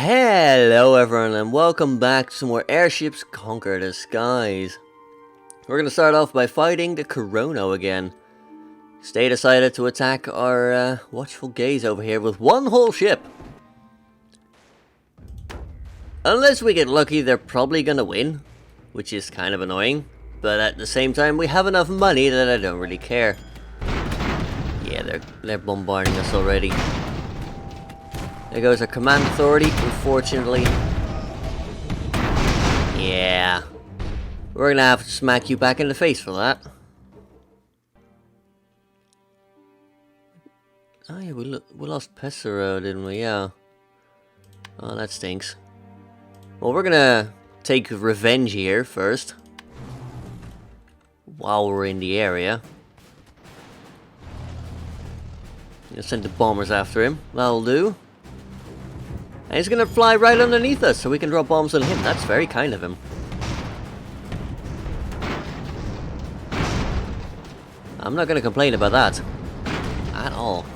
Hello everyone and welcome back to some more Airships Conquer the Skies. We're going to start off by fighting the Chrono again. Stay decided to attack our watchful gaze over here with one whole ship. Unless we get lucky, they're probably going to win, which is kind of annoying. But at the same time, we have enough money that I don't really care. Yeah, they're bombarding us already. There goes our command authority, unfortunately. Yeah. We're gonna have to smack you back in the face for that. Oh yeah, we lost Pesaro, didn't we? Yeah. Oh, that stinks. Well, we're gonna take revenge here first. While we're in the area. Gonna send the bombers after him. That'll do. And he's gonna fly right underneath us so we can drop bombs on him. That's very kind of him. I'm not gonna complain about that. At all.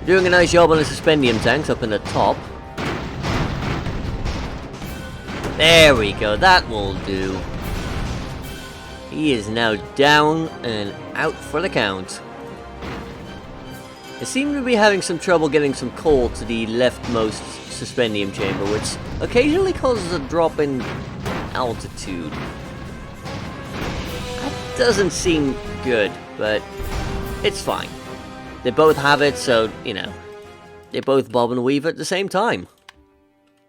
Doing a nice job on the suspendium tanks up in the top. There we go, that will do. He is now down and out for the count. They seem to be having some trouble getting some coal to the leftmost suspendium chamber, which occasionally causes a drop in altitude. That doesn't seem good, but it's fine. They both have it, so, you know, they both bob and weave at the same time.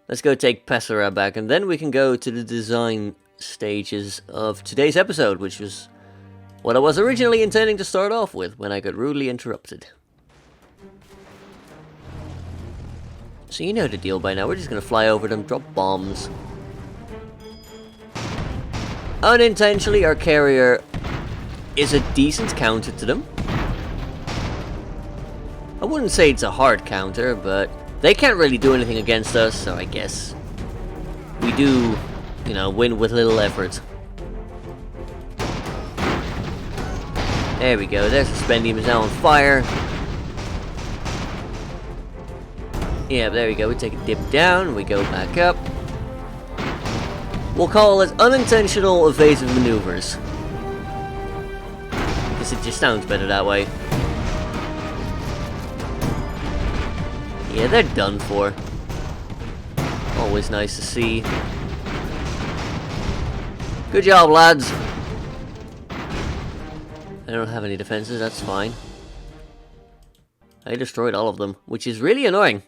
Let's go take Pesara back, and then we can go to the design stages of today's episode, which was what I was originally intending to start off with when I got rudely interrupted. So you know the deal by now, we're just gonna fly over them, drop bombs. Unintentionally, our carrier is a decent counter to them. I wouldn't say it's a hard counter, but they can't really do anything against us, so I guess we do, you know, win with little effort. There we go, their suspendium is now on fire. Yeah, there we go, we take a dip down, we go back up. We'll call it unintentional evasive maneuvers. Because it just sounds better that way. Yeah, they're done for. Always nice to see. Good job, lads. I don't have any defenses, that's fine. I destroyed all of them, which is really annoying.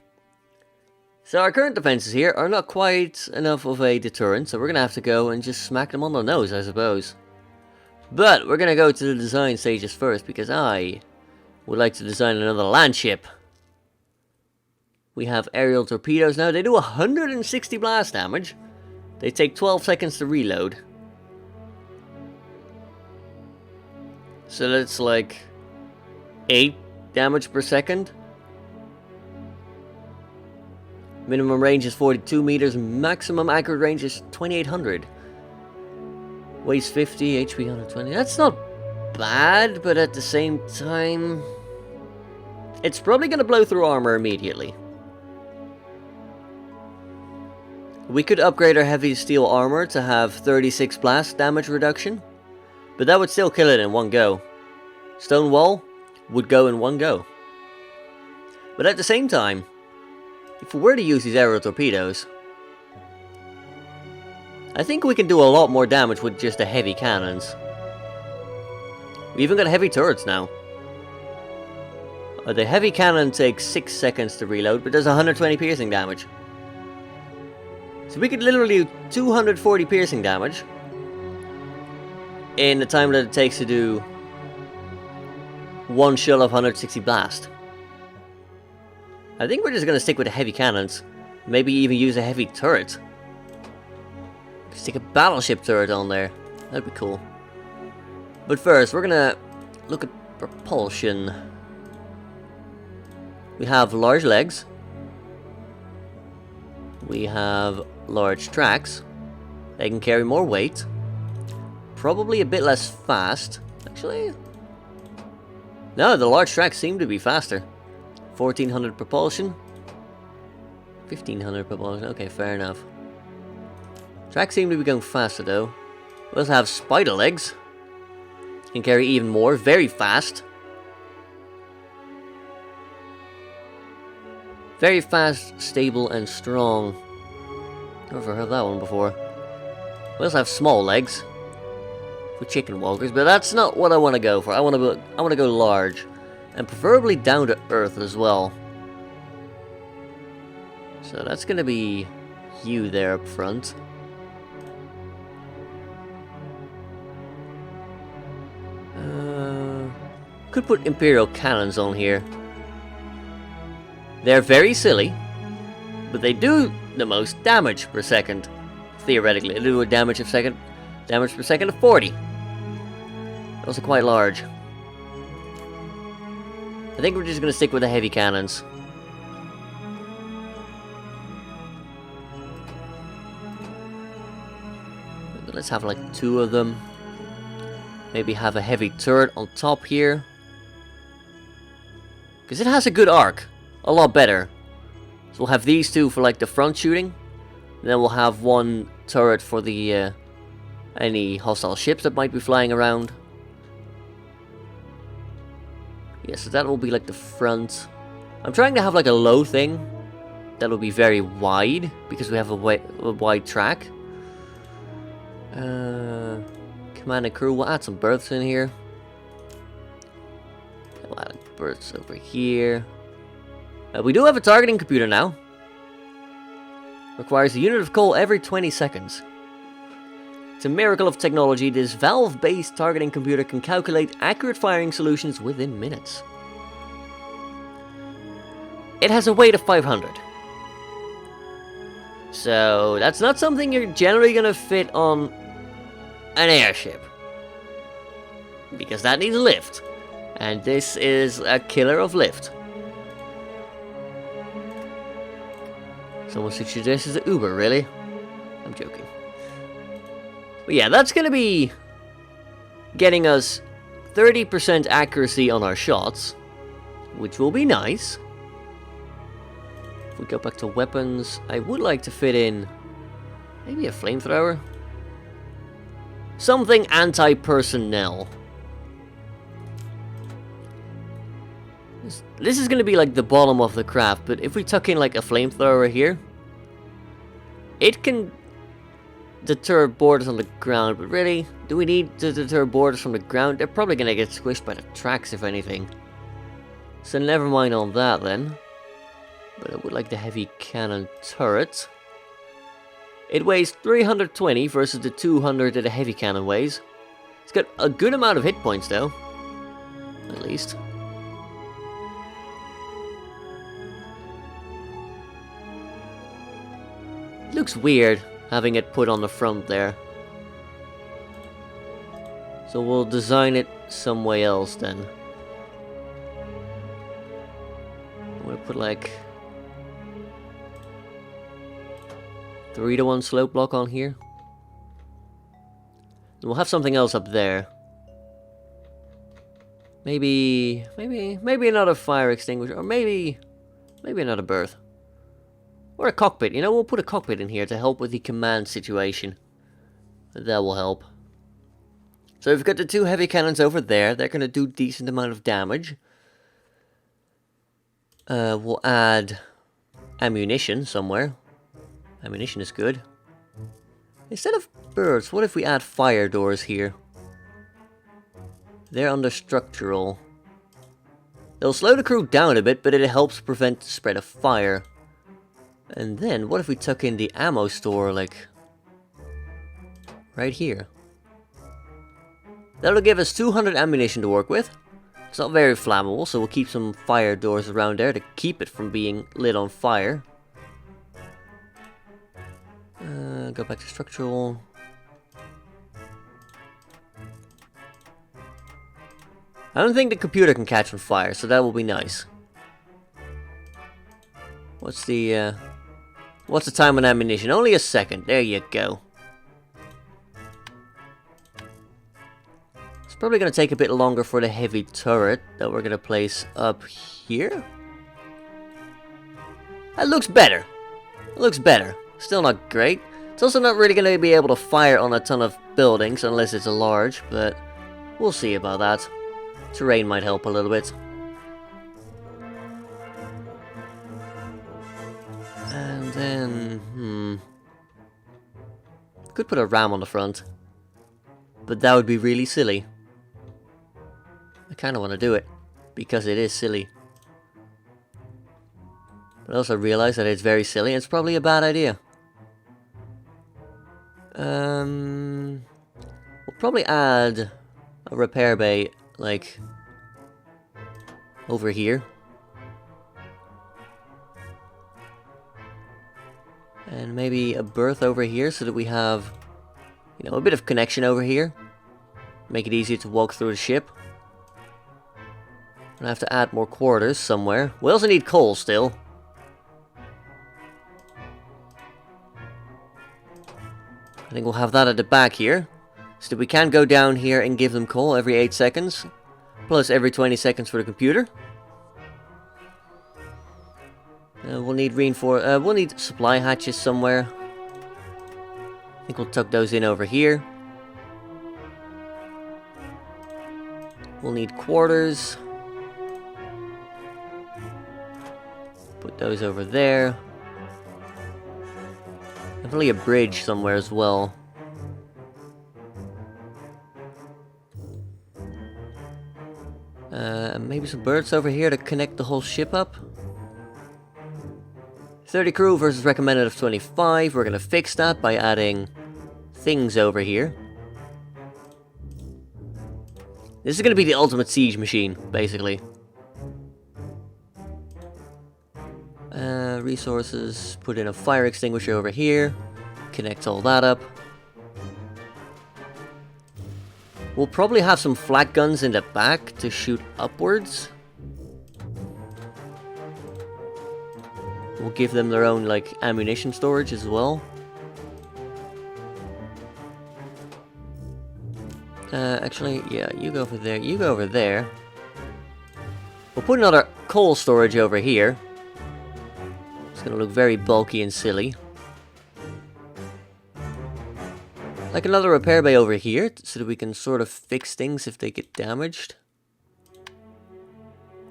So our current defenses here are not quite enough of a deterrent, so we're going to have to go and just smack them on the nose, I suppose. But we're going to go to the design stages first, because I would like to design another landship. We have aerial torpedoes now. They do 160 blast damage. They take 12 seconds to reload. So that's like 8 damage per second. Minimum range is 42 meters, maximum accurate range is 2800. Weighs 50, HP 120. That's not bad, but at the same time, it's probably going to blow through armor immediately. We could upgrade our heavy steel armor to have 36 blast damage reduction, but that would still kill it in one go. Stone wall would go in one go. But at the same time, if we were to use these aerial torpedoes, I think we can do a lot more damage with just the heavy cannons. We even got heavy turrets now. The heavy cannon takes 6 seconds to reload, but does 120 piercing damage. So we could literally do 240 piercing damage in the time that it takes to do one shell of 160 blast. I think we're just going to stick with the heavy cannons. Maybe even use a heavy turret. Stick a battleship turret on there. That'd be cool. But first, we're going to look at propulsion. We have large legs. We have large tracks. They can carry more weight. Probably a bit less fast. Actually, no, the large tracks seem to be faster. 1400 propulsion. 1500 per ball. Okay, fair enough. Tracks seem to be going faster though. We also have spider legs. Can carry even more, very fast. Very fast, stable, and strong. Never heard that one before. We also have small legs for chicken walkers, but that's not what I want to go for. I want to go large, and preferably down to earth as well. So that's gonna be you there up front. Could put Imperial cannons on here. They're very silly, but they do the most damage per second. Theoretically, they do a damage per second of 40. Also quite large. I think we're just gonna stick with the heavy cannons. Let's have like 2 of them. Maybe have a heavy turret on top here. Because it has a good arc. A lot better. So we'll have these 2 for like the front shooting. And then we'll have 1 turret for the any hostile ships that might be flying around. Yeah, so that will be like the front. I'm trying to have like a low thing. That will be very wide. Because we have a wide track. Command and crew, we'll add some berths in here. We'll add berths over here. We do have a targeting computer now. Requires a unit of coal every 20 seconds. It's a miracle of technology. This valve-based targeting computer can calculate accurate firing solutions within minutes. It has a weight of 500. So that's not something you're generally going to fit on an airship. Because that needs lift. And this is a killer of lift. Someone suggested the Uber, really? I'm joking. But yeah, that's going to be getting us 30% accuracy on our shots. Which will be nice. If we go back to weapons, I would like to fit in maybe a flamethrower. Something anti-personnel. This is going to be like the bottom of the craft, but if we tuck in like a flamethrower here, it can deter boarders on the ground. But really, do we need to deter boarders from the ground? They're probably going to get squished by the tracks if anything. So never mind on that then. But I would like the heavy cannon turret. It weighs 320 versus the 200 that a heavy cannon weighs. It's got a good amount of hit points though. At least. It looks weird having it put on the front there. So we'll design it some way else then. I'm gonna put like 3-to-1 slope block on here. And we'll have something else up there. Maybe another fire extinguisher, or maybe another berth. Or a cockpit, you know, we'll put a cockpit in here to help with the command situation. That will help. So we've got the 2 heavy cannons over there. They're going to do a decent amount of damage. We'll add ammunition somewhere. Ammunition is good. Instead of birds, what if we add fire doors here? They're under structural. They'll slow the crew down a bit, but it helps prevent the spread of fire. And then, what if we tuck in the ammo store, like, right here? That'll give us 200 ammunition to work with. It's not very flammable, so we'll keep some fire doors around there to keep it from being lit on fire. Go back to structural. I don't think the computer can catch on fire, so that will be nice. What's the time on ammunition? Only a second. There you go. It's probably going to take a bit longer for the heavy turret that we're going to place up here. That looks better. It looks better. Still not great. It's also not really going to be able to fire on a ton of buildings unless it's a large, but we'll see about that. Terrain might help a little bit. And then, could put a ram on the front. But that would be really silly. I kind of want to do it, because it is silly. But I also realize that it's very silly, and it's probably a bad idea. We'll probably add a repair bay, like, over here. And maybe a berth over here so that we have, you know, a bit of connection over here. Make it easier to walk through the ship. I have to add more quarters somewhere. We also need coal still. I think we'll have that at the back here. So that we can go down here and give them coal every 8 seconds. Plus every 20 seconds for the computer. We'll need supply hatches somewhere. I think we'll tuck those in over here. We'll need quarters. Put those over there. Definitely a bridge somewhere as well. Maybe some birds over here to connect the whole ship up. 30 crew versus recommended of 25. We're going to fix that by adding things over here. This is going to be the ultimate siege machine, basically. Resources, put in a fire extinguisher over here. Connect all that up. We'll probably have some flak guns in the back to shoot upwards. We'll give them their own, like, ammunition storage as well. Actually, yeah, you go over there, you go over there. We'll put another coal storage over here. It's gonna look very bulky and silly. Like another repair bay over here, so that we can sort of fix things if they get damaged.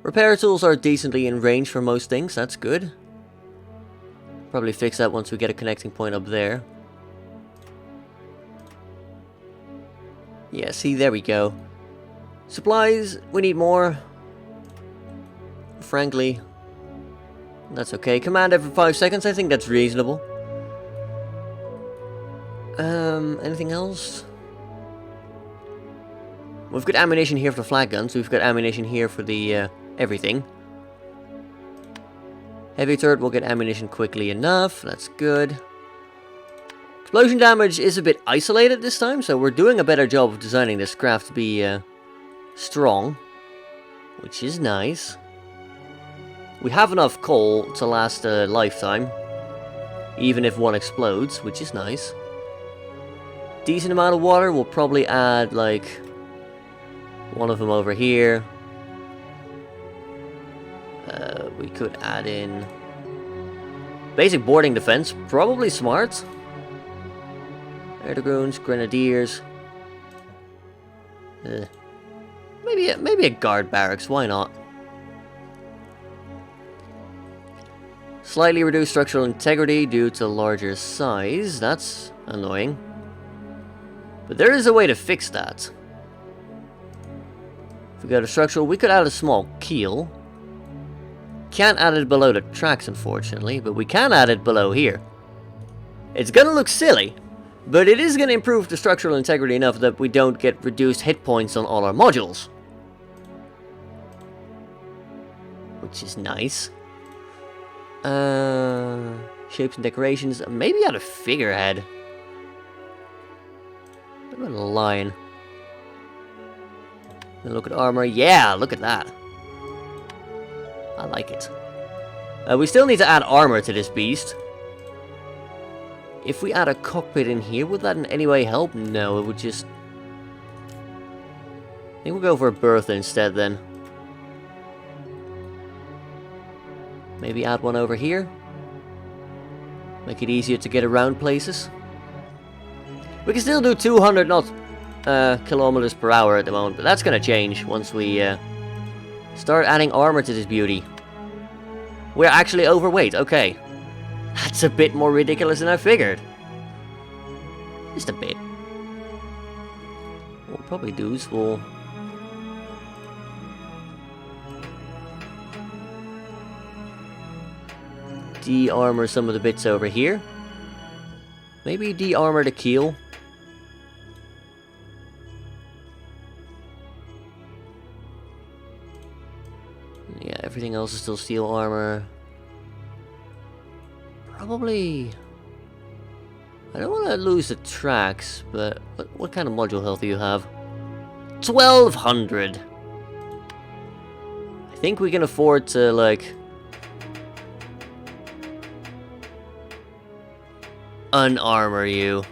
Repair tools are decently in range for most things, that's good. Probably fix that once we get a connecting point up there. Yeah, see, there we go. Supplies, we need more. Frankly, that's okay. Command every 5 seconds, I think that's reasonable. Anything else? We've got ammunition here for the flag guns. We've got ammunition here for the, everything. Heavy turret will get ammunition quickly enough. That's good. Explosion damage is a bit isolated this time, so we're doing a better job of designing this craft to be, strong. Which is nice. We have enough coal to last a lifetime. Even if one explodes, which is nice. Decent amount of water. We'll probably add, like, one of them over here. We could add in basic boarding defense. Probably smart. Air dragoons, grenadiers. Maybe a guard barracks. Why not? Slightly reduced structural integrity due to larger size. That's annoying. But there is a way to fix that. If we go to structural, we could add a small keel. Can't add it below the tracks, unfortunately, but we can add it below here. It's gonna look silly, but it is gonna improve the structural integrity enough that we don't get reduced hit points on all our modules. Which is nice. Shapes and decorations. Maybe add a figurehead. What about a lion? Then look at armor. Yeah, look at that. I like it. We still need to add armor to this beast. If we add a cockpit in here, would that in any way help? No, it would just... I think we'll go for a berth instead then. Maybe add one over here. Make it easier to get around places. We can still do 200 kilometers per hour at the moment, but that's gonna change once we start adding armor to this beauty. We're actually overweight, okay. That's a bit more ridiculous than I figured. Just a bit. What we'll probably do is we'll... de-armor some of the bits over here. Maybe de-armor the keel. Yeah, everything else is still steel armor. Probably... I don't want to lose the tracks, but what kind of module health do you have? 1200! I think we can afford to, like... unarmor you.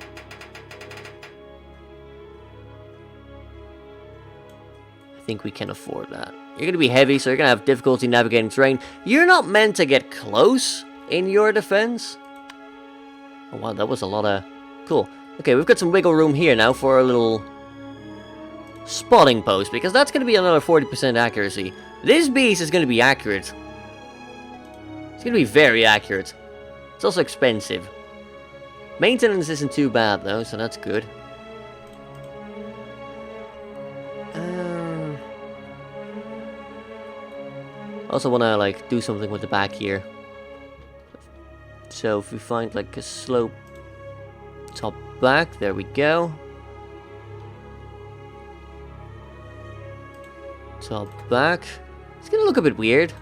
I think we can afford that. You're going to be heavy, so you're going to have difficulty navigating terrain. You're not meant to get close in your defense. Oh wow, that was a lot of... Cool. Okay, we've got some wiggle room here now for a little spotting post, because that's going to be another 40% accuracy. This beast is going to be accurate. It's going to be very accurate. It's also expensive. Maintenance isn't too bad though, so that's good. Also want to like do something with the back here. So if we find like a slope top back, there we go. Top back. It's gonna look a bit weird.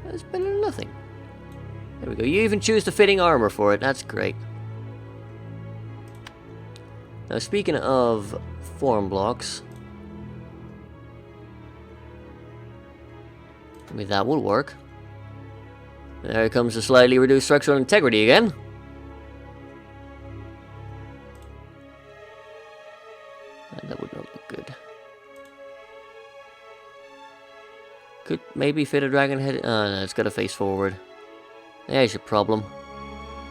That's better than nothing. There we go. You even choose the fitting armor for it. That's great. Now speaking of form blocks, I mean that will work. There comes the slightly reduced structural integrity again. And that would not look good. Could maybe fit a dragon head. No, it's got to face forward. There's your problem.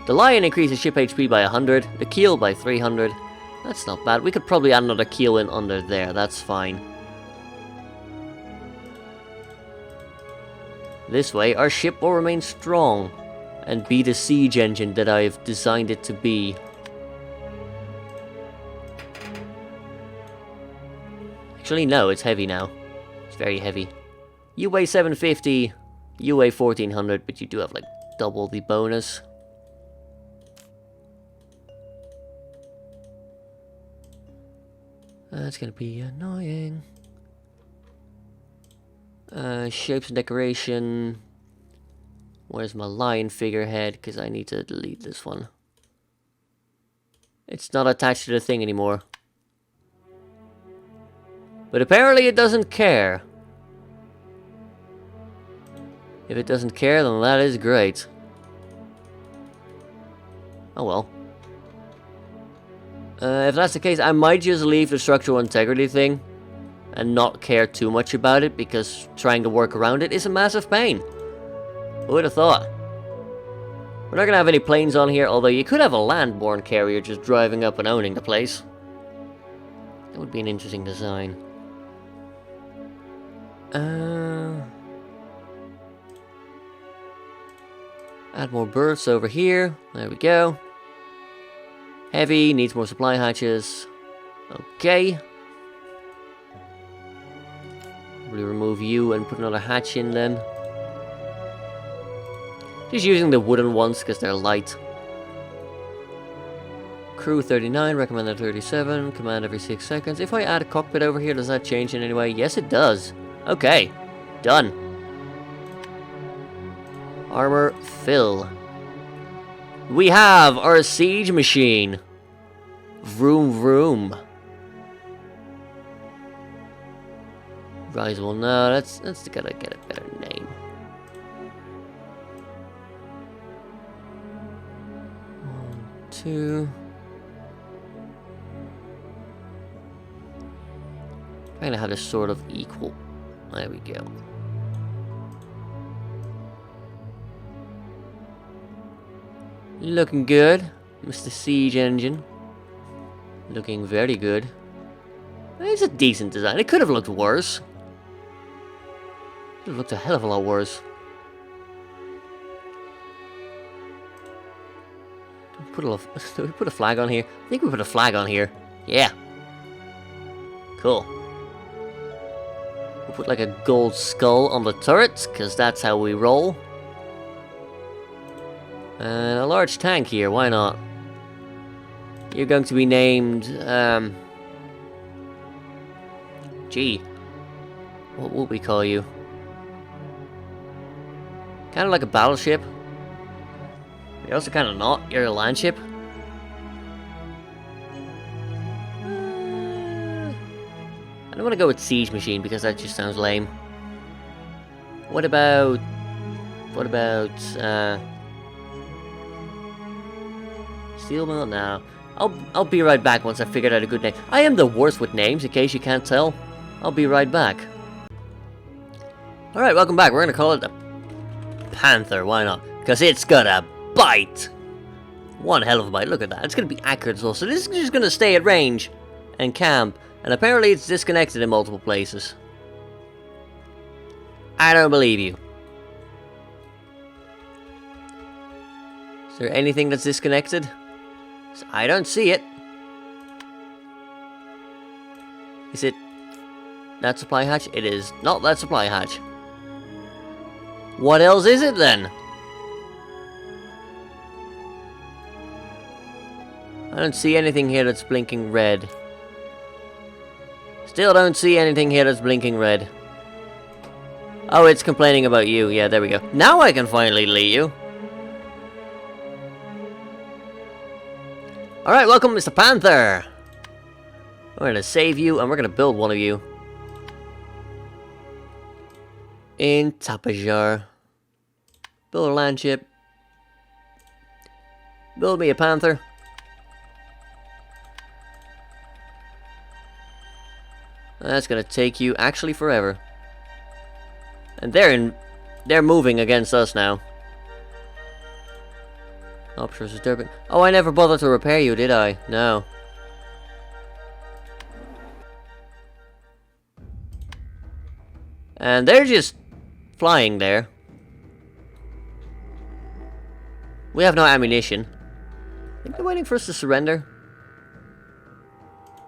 The lion increases ship HP by 100, the keel by 300. That's not bad. We could probably add another keel in under there. That's fine. This way, our ship will remain strong and be the siege engine that I've designed it to be. Actually, no, it's heavy now. It's very heavy. You weigh 750, you weigh 1400, but you do have like double the bonus. That's gonna be annoying. Shapes and decoration. Where's my lion figurehead? Because I need to delete this one. It's not attached to the thing anymore. But apparently it doesn't care. If it doesn't care, then that is great. Oh well. If that's the case, I might just leave the structural integrity thing and not care too much about it, because trying to work around it is a massive pain. Who would have thought? We're not gonna have any planes on here, although you could have a landborne carrier just driving up and owning the place. That would be an interesting design. Add more berths over here. There we go. Heavy, needs more supply hatches. Okay. Probably remove you and put another hatch in then. Just using the wooden ones because they're light. Crew 39, recommended 37, command every 6 seconds. If I add a cockpit over here, does that change in any way? Yes, it does. Okay, done. Armor fill. We have our siege machine. Vroom vroom. Rise well, no, that's gotta get a better name. One, two. I'm gonna have this sort of equal. There we go. Looking good, Mr. Siege Engine. Looking very good. It's a decent design. It could have looked worse. Could have looked a hell of a lot worse. Do we put a flag on here? I think we put a flag on here. Yeah. Cool. We'll put like a gold skull on the turret, because that's how we roll. And a large tank here, why not? You're going to be named, gee. What will we call you? Kind of like a battleship. You're also kind of not. You're a landship. I don't want to go with siege machine because that just sounds lame. What about steel mill? No. I'll be right back once I figured out a good name. I am the worst with names, in case you can't tell. I'll be right back. Alright, welcome back. We're gonna call it the Panther, why not? Because it's gonna bite! One hell of a bite, look at that. It's gonna be accurate as well. So this is just gonna stay at range and camp. And apparently it's disconnected in multiple places. I don't believe you. Is there anything that's disconnected? I don't see it. Is it that supply hatch? It is not that supply hatch. What else is it then? I don't see anything here that's blinking red. Still don't see anything here that's blinking red. Oh, it's complaining about you. Yeah, there we go. Now I can finally delete you. Alright, welcome, Mr. Panther. We're gonna save you, and we're gonna build one of you. In Tapajar. Build a landship. Build me a Panther. That's gonna take you actually forever. And they're moving against us now. Options is Derp. Oh, I never bothered to repair you, did I? No. And they're just flying there. We have no ammunition. I think they're waiting for us to surrender.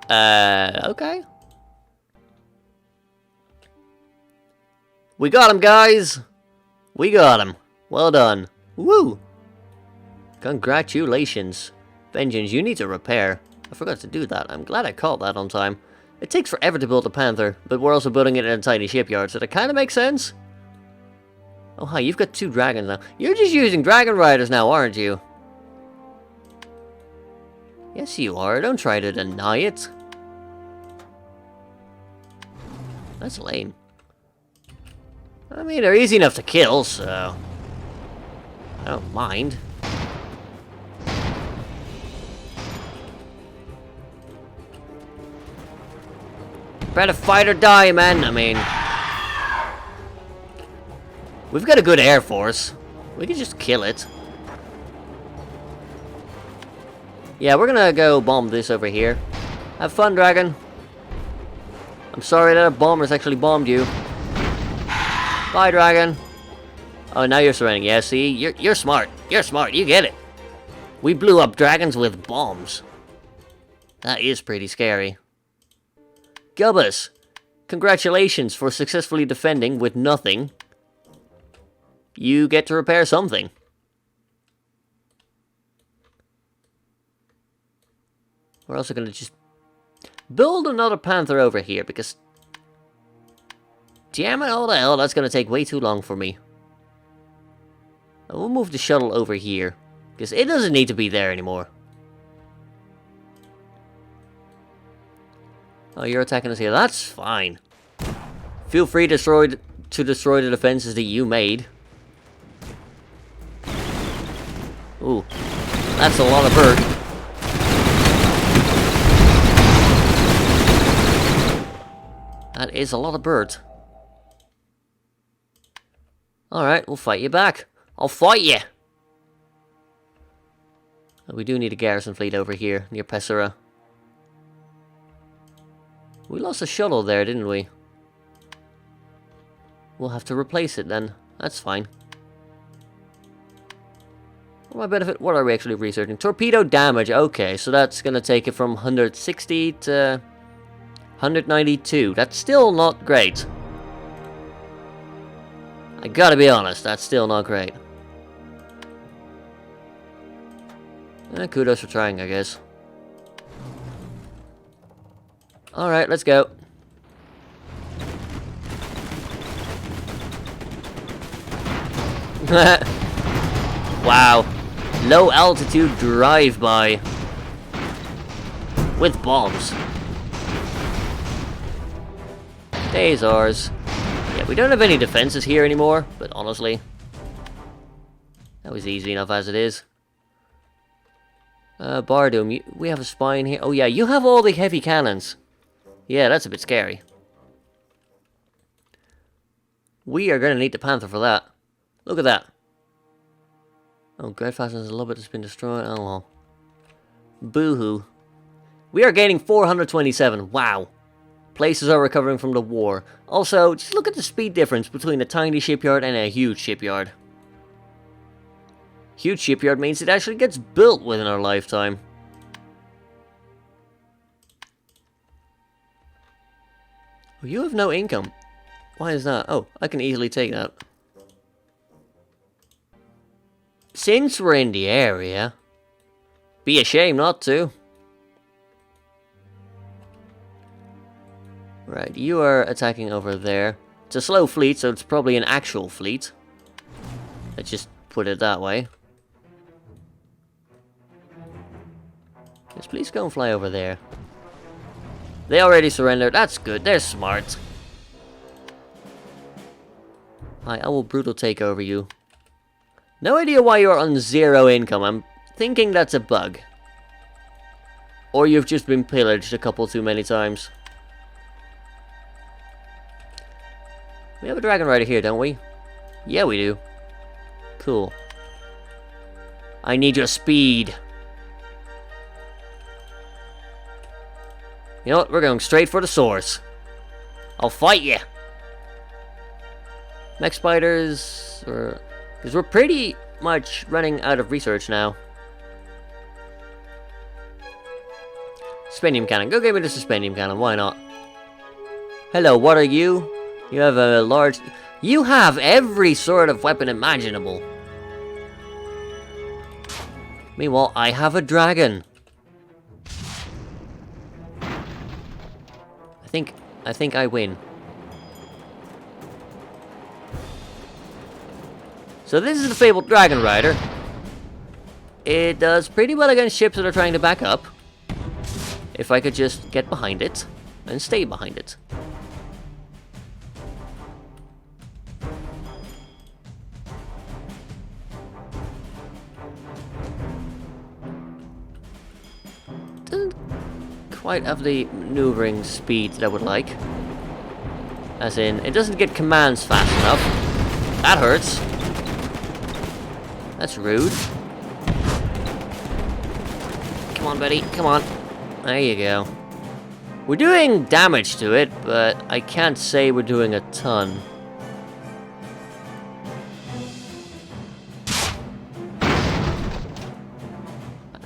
Okay. We got him, guys! We got him. Well done. Woo! Congratulations. Vengeance, you need to repair. I forgot to do that. I'm glad I caught that on time. It takes forever to build a Panther, but we're also building it in a tiny shipyard, so that kind of makes sense. Oh, hi, you've got 2 dragons now. You're just using dragon riders now, aren't you? Yes, you are. Don't try to deny it. That's lame. I mean, they're easy enough to kill, so I don't mind. Try to fight or die, man. I mean, we've got a good air force. We can just kill it. Yeah, we're gonna go bomb this over here. Have fun, dragon. I'm sorry that a bomber's actually bombed you. Bye, dragon. Oh, now you're surrendering. Yeah, see? You're smart. You're smart. You get it. We blew up dragons with bombs. That is pretty scary. Gubbas, congratulations for successfully defending with nothing. You get to repair something. We're also going to just build another Panther over here, because damn it all the hell, that's going to take way too long for me. We'll move the shuttle over here, because it doesn't need to be there anymore. Oh, you're attacking us here. That's fine. Feel free to destroy the defenses that you made. Ooh, that's a lot of bird. That is a lot of birds. Alright, we'll fight you back. I'll fight you. We do need a garrison fleet over here, near Pessera. We lost a shuttle there, didn't we? We'll have to replace it then. That's fine. For my benefit, what are we actually researching? Torpedo damage. Okay, so that's gonna take it from 160 to 192. That's still not great. I gotta be honest, that's still not great. Kudos for trying, I guess. Alright, let's go. Wow. Low altitude drive-by. With bombs. Days ours. Yeah, we don't have any defenses here anymore, but honestly, that was easy enough as it is. Bardum, we have a spine here. Oh yeah, you have all the heavy cannons. Yeah, that's a bit scary. We are gonna need the Panther for that. Look at that. Oh, Great Fastness, a little bit has been destroyed. Oh well. Boo-hoo. We are gaining 427. Wow. Places are recovering from the war. Also, just look at the speed difference between a tiny shipyard and a huge shipyard. Huge shipyard means it actually gets built within our lifetime. Oh, you have no income. Why is that? Oh, I can easily take that. Since we're in the area, be a shame not to. Right, you are attacking over there. It's a slow fleet, so it's probably an actual fleet. Let's just put it that way. Yes, please go and fly over there. They already surrendered. That's good. They're smart. Hi, I will brutal take over you. No idea why you're on 0 income. I'm thinking that's a bug. Or you've just been pillaged a couple too many times. We have a dragon rider here, don't we? Yeah, we do. Cool. I need your speed. You know what? We're going straight for the source. I'll fight you. Mech spiders, or because we're pretty much running out of research now. Suspendium cannon. Go give me the suspendium cannon. Why not? Hello, what are you? You have a large... You have every sort of weapon imaginable. Meanwhile, I have a dragon. I think I win. So this is the fabled dragon rider. It does pretty well against ships that are trying to back up. If I could just get behind it and stay behind it. Doesn't quite have the maneuvering speed that I would like. As in, it doesn't get commands fast enough. That hurts. That's rude. Come on, buddy. Come on. There you go. We're doing damage to it, but I can't say we're doing a ton.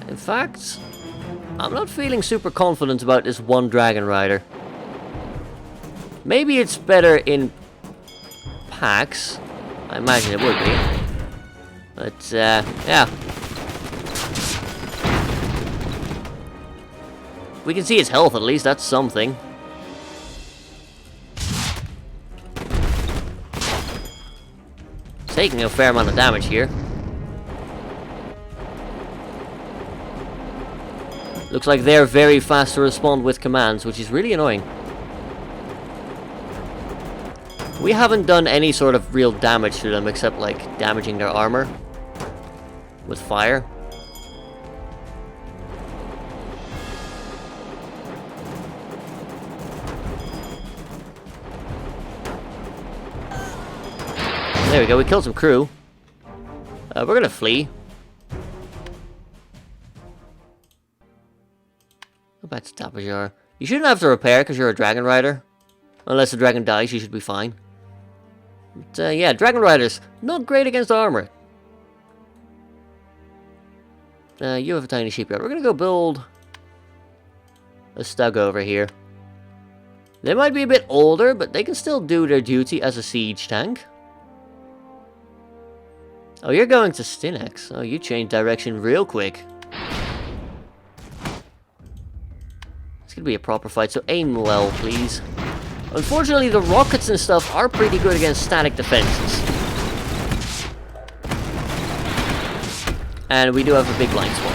In fact, I'm not feeling super confident about this one dragon rider. Maybe it's better in packs. I imagine it would be. But, yeah. We can see his health at least, that's something. Taking a fair amount of damage here. Looks like they're very fast to respond with commands, which is really annoying. We haven't done any sort of real damage to them except like damaging their armor with fire. There we go, we killed some crew. We're gonna flee. That's a Tapajara. You shouldn't have to repair because you're a dragon rider. Unless the dragon dies, you should be fine. But, yeah, dragon riders, not great against armor. You have a tiny shipyard. We're gonna go build a stug over here. They might be a bit older, but they can still do their duty as a siege tank. Oh, you're going to Stinex. Oh, you changed direction real quick. It's gonna be a proper fight, so aim well, please. Unfortunately, the rockets and stuff are pretty good against static defenses. And we do have a big blind spot.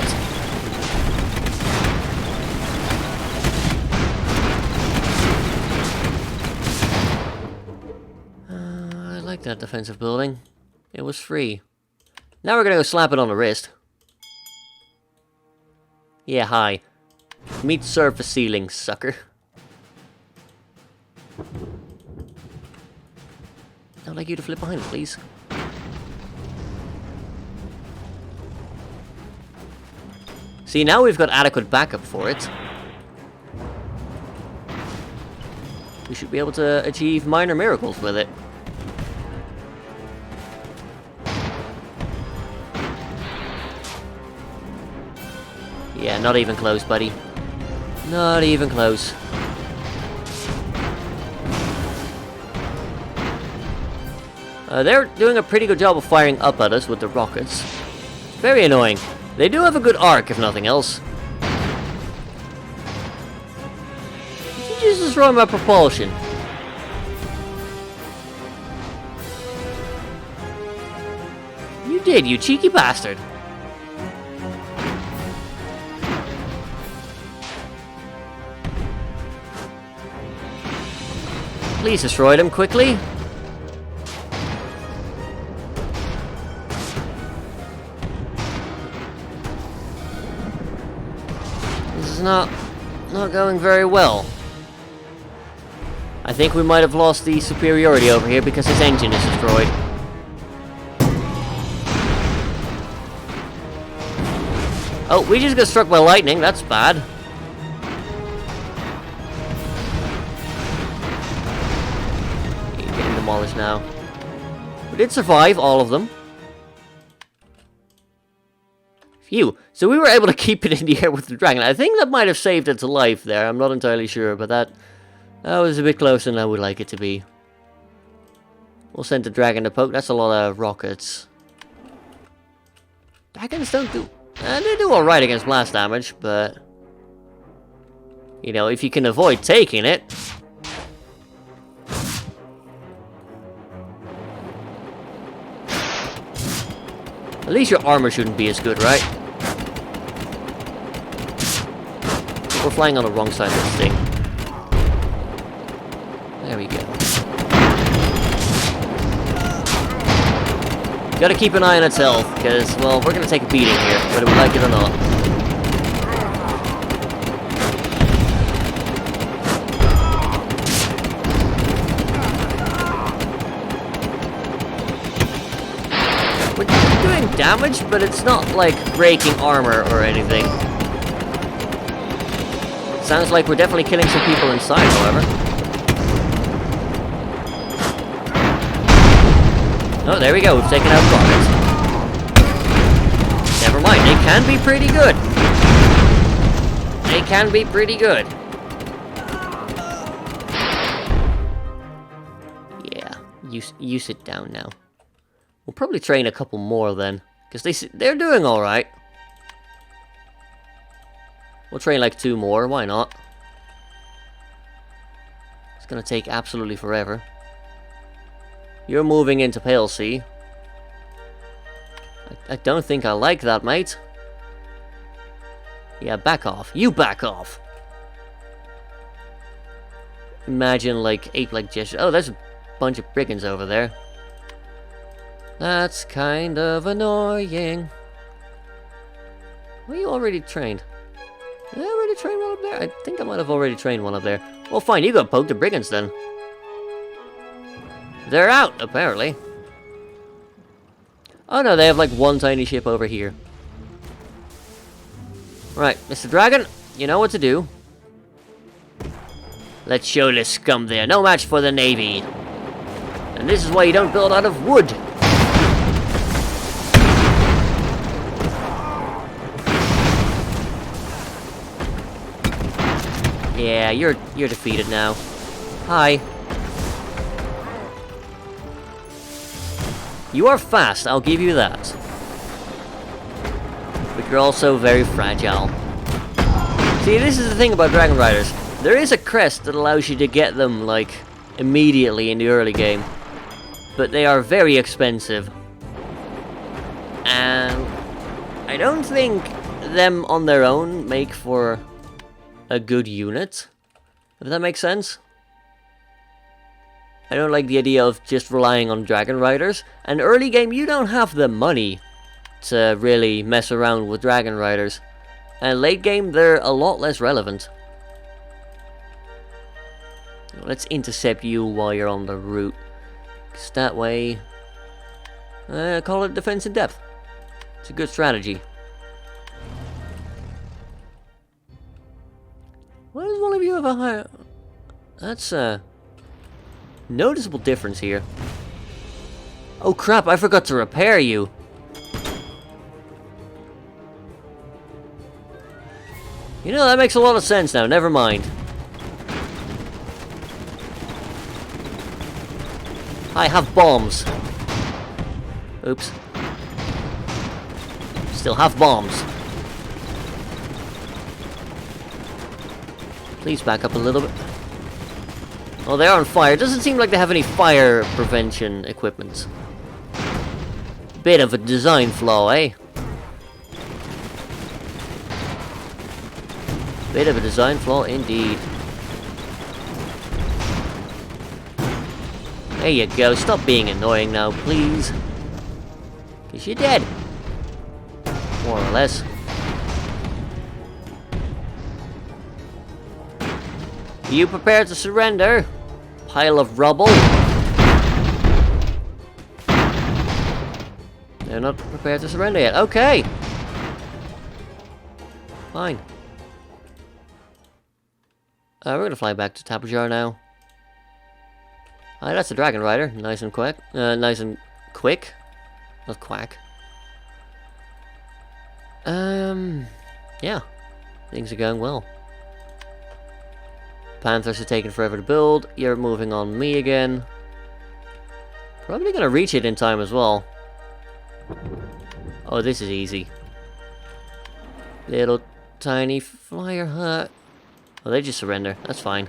I like that defensive building. It was free. Now we're gonna go slap it on the wrist. Yeah, hi. Meet surface ceiling, sucker. I'd like you to flip behind it, please. See, now we've got adequate backup for it. We should be able to achieve minor miracles with it. Yeah, not even close, buddy. Not even close. They're doing a pretty good job of firing up at us with the rockets. Very annoying. They do have a good arc, if nothing else. Did you just destroy my propulsion? You did, you cheeky bastard. Please destroy them quickly. This is not going very well. I think we might have lost the superiority over here because his engine is destroyed. Oh, we just got struck by lightning. That's bad. Getting demolished now. We did survive all of them. Phew. So we were able to keep it in the air with the dragon. I think that might have saved its life there. I'm not entirely sure, but that was a bit closer than I would like it to be. We'll send the dragon to poke. That's a lot of rockets. Dragons don't do... they do alright against blast damage, but... you know, if you can avoid taking it... at least your armor shouldn't be as good, right? We're flying on the wrong side of this thing. There we go. Gotta keep an eye on its health, because, well, we're gonna take a beating here, whether we like it or not. We're doing damage, but it's not, like, breaking armor or anything. Sounds like we're definitely killing some people inside, however. Oh, there we go. We've taken out rockets. Never mind. They can be pretty good. They can be pretty good. Yeah. You sit down now. We'll probably train a couple more then. Because they're doing alright. We'll train like 2 more. Why not? It's gonna take absolutely forever. You're moving into Pale Sea. I don't think I like that, mate. Yeah, back off. You back off. Imagine, like, ape-like gesture. Oh, there's a bunch of brigands over there. That's kind of annoying. Were you already trained? Did I already train one up there? I think I might have already trained one up there. Well, fine, you go poke the brigands then. They're out, apparently. Oh no, they have like one tiny ship over here. Right, Mr. Dragon, you know what to do. Let's show this scum there. No match for the Navy. And this is why you don't build out of wood. Yeah, you're defeated now. Hi. You are fast, I'll give you that. But you're also very fragile. See, this is the thing about Dragon Riders. There is a crest that allows you to get them, like, immediately in the early game. But they are very expensive. And I don't think them on their own make for a good unit. If that makes sense. I don't like the idea of just relying on Dragon Riders. And early game, you don't have the money to really mess around with Dragon Riders. And late game, they're a lot less relevant. Let's intercept you while you're on the route. Because that way, call it defense in depth. It's a good strategy. Why does one of you have a higher... That's a noticeable difference here. Oh crap, I forgot to repair you. You know, that makes a lot of sense now, never mind. I have bombs. Oops. Still have bombs. Please back up a little bit. Oh, they're on fire. It doesn't seem like they have any fire prevention equipment. Bit of a design flaw, eh? Bit of a design flaw indeed. There you go. Stop being annoying now, please. Because you're dead. More or less. Are you prepared to surrender? Pile of rubble. They're not prepared to surrender yet. Okay. Fine. We're gonna fly back to Tapajar now. That's a Dragon Rider. Nice and quick. Nice and quick. Not quack. Yeah. Things are going well. Panthers are taking forever to build. You're moving on me again. Probably gonna reach it in time as well. Oh, this is easy. Little tiny flyer hut. Oh, they just surrender. That's fine.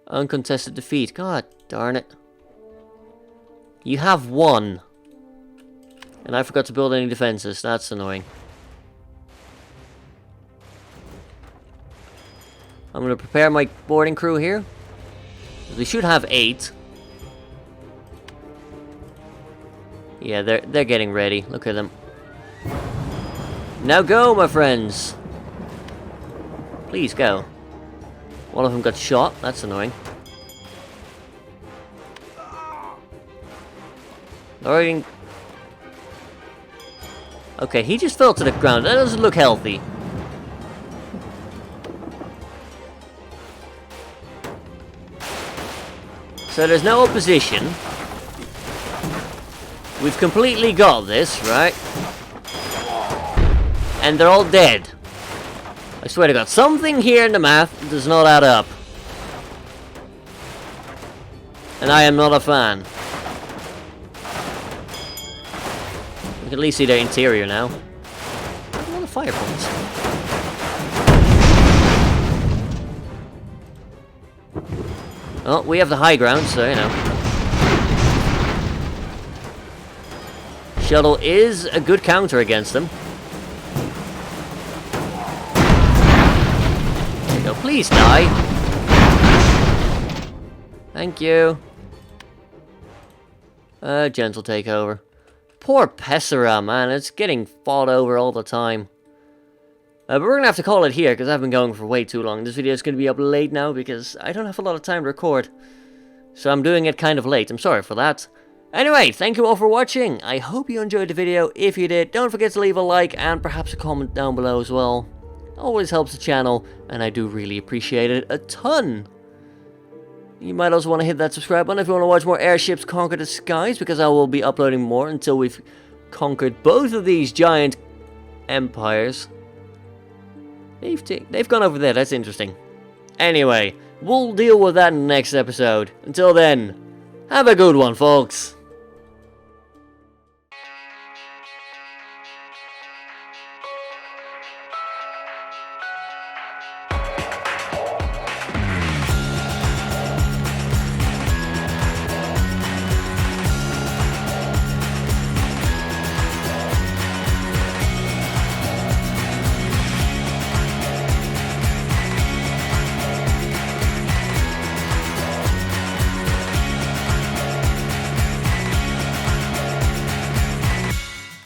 Uncontested defeat. God darn it. You have one. And I forgot to build any defenses. That's annoying. I'm going to prepare my boarding crew here. We should have 8. Yeah, they're getting ready. Look at them. Now go, my friends. Please go. One of them got shot. That's annoying. Loading. Okay, he just fell to the ground. That doesn't look healthy. So there's no opposition. We've completely got this, right? And they're all dead. I swear to God, something here in the math does not add up. And I am not a fan. We can at least see their interior now. A lot of fire points. Well, we have the high ground, so you know. Shuttle is a good counter against them. There you go. Please die. Thank you. Gentle takeover. Poor Pessera, man. It's getting fought over all the time. But we're going to have to call it here, because I've been going for way too long. This video is going to be up late now, because I don't have a lot of time to record. So I'm doing it kind of late. I'm sorry for that. Anyway, thank you all for watching. I hope you enjoyed the video. If you did, don't forget to leave a like and perhaps a comment down below as well. Always helps the channel, and I do really appreciate it a ton. You might also want to hit that subscribe button if you want to watch more airships conquer the skies, because I will be uploading more until we've conquered both of these giant empires. They've gone over there, that's interesting. Anyway, we'll deal with that in the next episode. Until then, have a good one, folks.